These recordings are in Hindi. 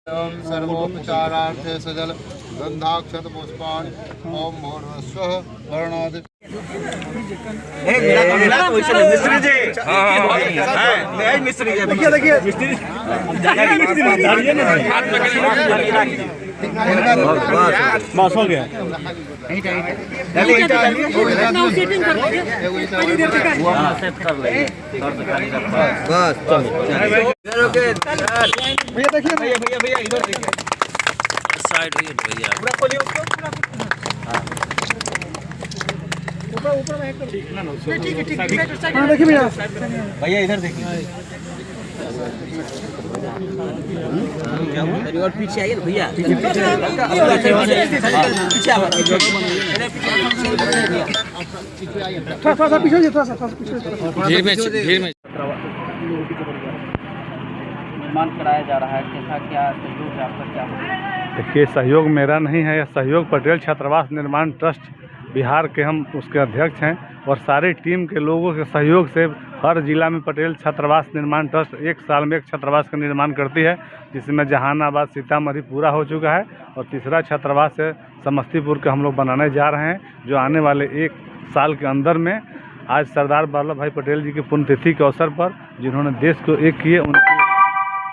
एवं सर्वोपचारार्थे सजल गंधाक्षत पुष्पाणि ओम भूर्भुवस्सुः वर्णादि मिस्त्री जी मिस्त्री जी देखिए बस हो गया भैया देखिए भैया इधर देखिए साइड भैया पूरा खोलिए उसको ऊपर में एक ठीक है हां देखिए भैया इधर देखिए और पीछे आइए ना भैया थोड़ा पीछे निर्माण कराया जा रहा है, कैसा क्या सहयोग है आपका, क्या देखिए सहयोग मेरा नहीं है, यह सहयोग पटेल छात्रावास निर्माण ट्रस्ट बिहार के हम उसके अध्यक्ष हैं और सारी टीम के लोगों के सहयोग से हर जिला में पटेल छात्रावास निर्माण ट्रस्ट एक साल में एक छात्रावास का निर्माण करती है, जिसमें जहानाबाद सीतामढ़ी पूरा हो चुका है और तीसरा छात्रावास है समस्तीपुर का हम लोग बनाने जा रहे हैं, जो आने वाले एक साल के अंदर में आज सरदार वल्लभ भाई पटेल जी की पुण्यतिथि के अवसर पर जिन्होंने देश को एक किए उनके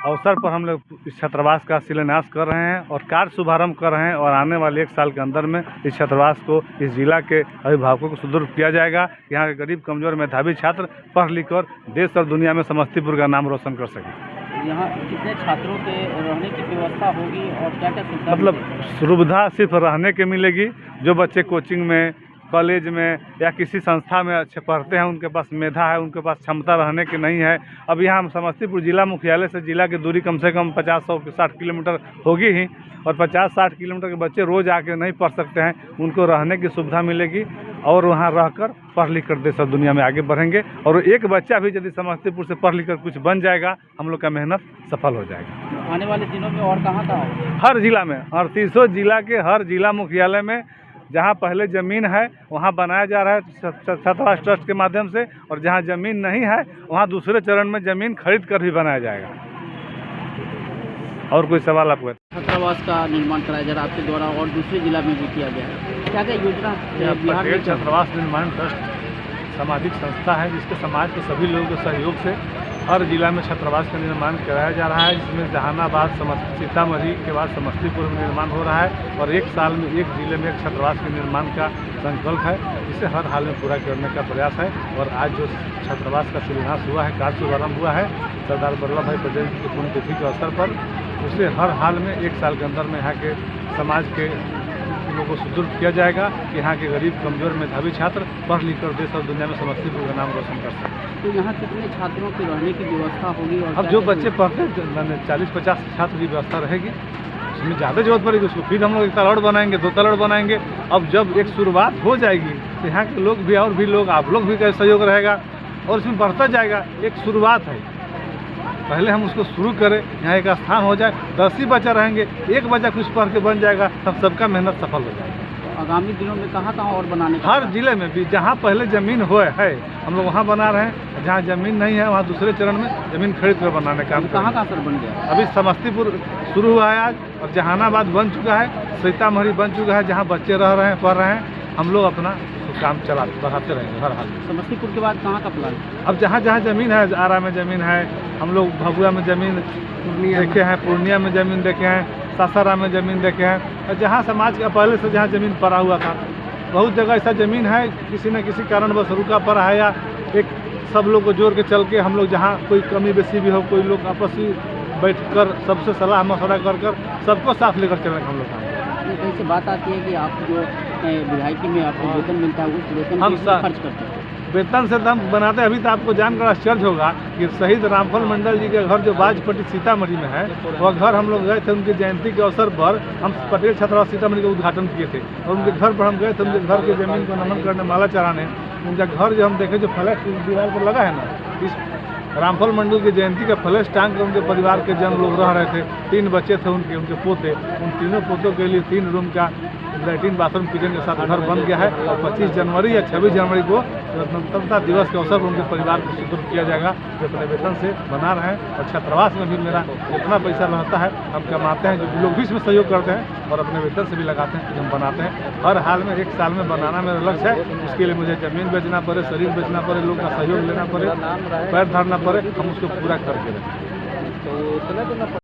अवसर पर हम लोग इस छात्रावास का शिलान्यास कर रहे हैं और कार्य शुभारंभ कर रहे हैं और आने वाले एक साल के अंदर में इस छात्रावास को इस जिला के अभिभावकों को सुदृढ़ किया जाएगा। यहाँ के गरीब कमजोर मेधावी छात्र पढ़ लिख कर देश और दुनिया में समस्तीपुर का नाम रोशन कर सकें। यहाँ कितने छात्रों के रहने की व्यवस्था होगी और क्या क्या सुविधा? मतलब सुविधा सिर्फ रहने के मिलेगी, जो बच्चे कोचिंग में कॉलेज में या किसी संस्था में अच्छे पढ़ते हैं उनके पास मेधा है, उनके पास क्षमता रहने की नहीं है। अब यहाँ समस्तीपुर जिला मुख्यालय से जिला की दूरी कम से कम 50-60 किलोमीटर होगी ही और 50-60 किलोमीटर के बच्चे रोज़ आके नहीं पढ़ सकते हैं, उनको रहने की सुविधा मिलेगी और वहाँ रहकर पढ़ लिख कर देश और दुनिया में आगे बढ़ेंगे। और एक बच्चा भी यदि समस्तीपुर से पढ़ लिख कर कुछ बन जाएगा, हम लोग का मेहनत सफल हो जाएगा। आने वाले दिनों में और कहाँ हर जिला में 38 जिला के हर जिला मुख्यालय में जहाँ पहले ज़मीन है वहाँ बनाया जा रहा है छात्रावास ट्रस्ट के माध्यम से, और जहाँ ज़मीन नहीं है वहाँ दूसरे चरण में ज़मीन खरीद कर भी बनाया जाएगा। और कोई सवाल आपको? छात्रावास का निर्माण कराया जा रहा है आपके द्वारा और दूसरे जिला में भी किया गया है, क्या क्या योजना? पटेल छात्रावास निर्माण ट्रस्ट सामाजिक संस्था है जिसके समाज के सभी लोगों के सहयोग से हर जिला में छात्रावास का निर्माण कराया जा रहा है, जिसमें जहानाबाद सीतामढ़ी के बाद समस्तीपुर में निर्माण हो रहा है और एक साल में एक जिले में एक छात्रावास के निर्माण का संकल्प है, जिसे हर हाल में पूरा करने का प्रयास है। और आज जो छात्रावास का शिलान्यास हुआ है, कार्य शुभारंभ हुआ है सरदार वल्लभ भाई पटेल की पुण्यतिथि के अवसर पर, उसे हर हाल में एक साल के अंदर में यहाँ के समाज के लोगों को सुदृढ़ किया जाएगा कि यहाँ के गरीब कमजोर मेधावी छात्र पढ़ लिख कर देश और दुनिया में समस्तीपुर का नाम रोशन कर सकें। तो यहाँ कितने छात्रों की रहने की व्यवस्था होगी? और अब जो बच्चे पढ़ते हैं 40-50 छात्र की व्यवस्था रहेगी, उसमें ज़्यादा जरूरत पड़ेगी उसको फिर हम लोग 1 तलड़ बनाएंगे, 2 तलड़ बनाएंगे। अब जब एक शुरुआत हो जाएगी तो यहाँ के लोग भी और भी लोग आप लोग भी का सहयोग रहेगा और इसमें बढ़ता जाएगा। एक शुरुआत है, पहले हम उसको शुरू करें, यहाँ एक स्थान हो जाए, 10 ही बच्चा रहेंगे, एक बच्चा कुछ पढ़ के बन जाएगा, तब सबका मेहनत सफल हो जाएगा। तो आगामी दिनों में कहाँ और बनाने का? हर जिले में भी जहाँ पहले ज़मीन है हम लोग वहाँ बना रहे हैं, जहाँ ज़मीन नहीं है वहाँ दूसरे चरण में ज़मीन खरीद कर बनाने का। कहाँ सर बन गया? अभी समस्तीपुर शुरू हुआ है आज, और जहानाबाद बन चुका है, सीतामढ़ी बन चुका है, जहाँ बच्चे रह रहे हैं पढ़ रहे हैं। हम लोग अपना काम बढ़ाते रहेंगे हर हाल में। समस्तीपुर के बाद कहाँ का प्लान? अब जहाँ जहाँ ज़मीन है, आरा में ज़मीन है, हम लोग भभुआ में ज़मीन देखे हैं, पूर्णिया में ज़मीन देखे हैं, सासाराम में ज़मीन देखे हैं, और जहाँ समाज का पहले से जहाँ ज़मीन पड़ा हुआ था, बहुत जगह ऐसा ज़मीन है किसी न किसी कारणवश रुका पड़ा है, या एक सब लोग को जोड़ के चल के हम लोग जहाँ कोई कमी बेसी भी हो, कोई लोग आपस में बैठ कर सबसे सलाह मशवरा कर सबको साथ लेकर चलने का हम लोग काम। कहीं से बात आती है कि आप जो विधायकी में आपको वेतन मिलता है उस वेतन हम खर्च करते हैं? वेतन से हम बनाते हैं। अभी तो आपको जानकर आश्चर्य होगा कि शहीद रामफल मंडल जी के घर जो बाजपट्टी सीतामढ़ी में है, वह घर हम लोग गए थे उनकी जयंती के अवसर पर। हम पटेल छात्रावास सीतामढ़ी का उद्घाटन किए थे और उनके घर पर हम गए थे, उनके घर की जमीन को नमन करने, माला चढ़ाने। उनका घर जो हम देखे, जो फ्लैश दीवार पर लगा है ना, इस रामफल मंडल की जयंती का फ्लैश टांग कर उनके परिवार के जन लोग रह रहे थे। 3 बच्चे थे उनके पोते, उन तीनों पोतों के लिए 3 रूम का लैट्रिन बाथरूम किचन के साथ घर बन गया है। और 25 जनवरी या 26 जनवरी को स्वतंत्रता दिवस के अवसर पर उनके परिवार को सुपुर्द किया जाएगा, जो अपने वेतन से बना रहे हैं। और छात्रावास में भी मेरा जितना पैसा रहता है हम कमाते हैं, जो लोग भी इसमें सहयोग करते हैं और अपने वेतन से भी लगाते हैं कि हम बनाते हैं। हर हाल में 1 साल में बनाना मेरा लक्ष्य है। उसके लिए मुझे ज़मीन बेचना पड़े, शरीर बेचना पड़े, लोग का सहयोग लेना पड़े, पैर धरना पड़े, हम उसको पूरा करके रखें।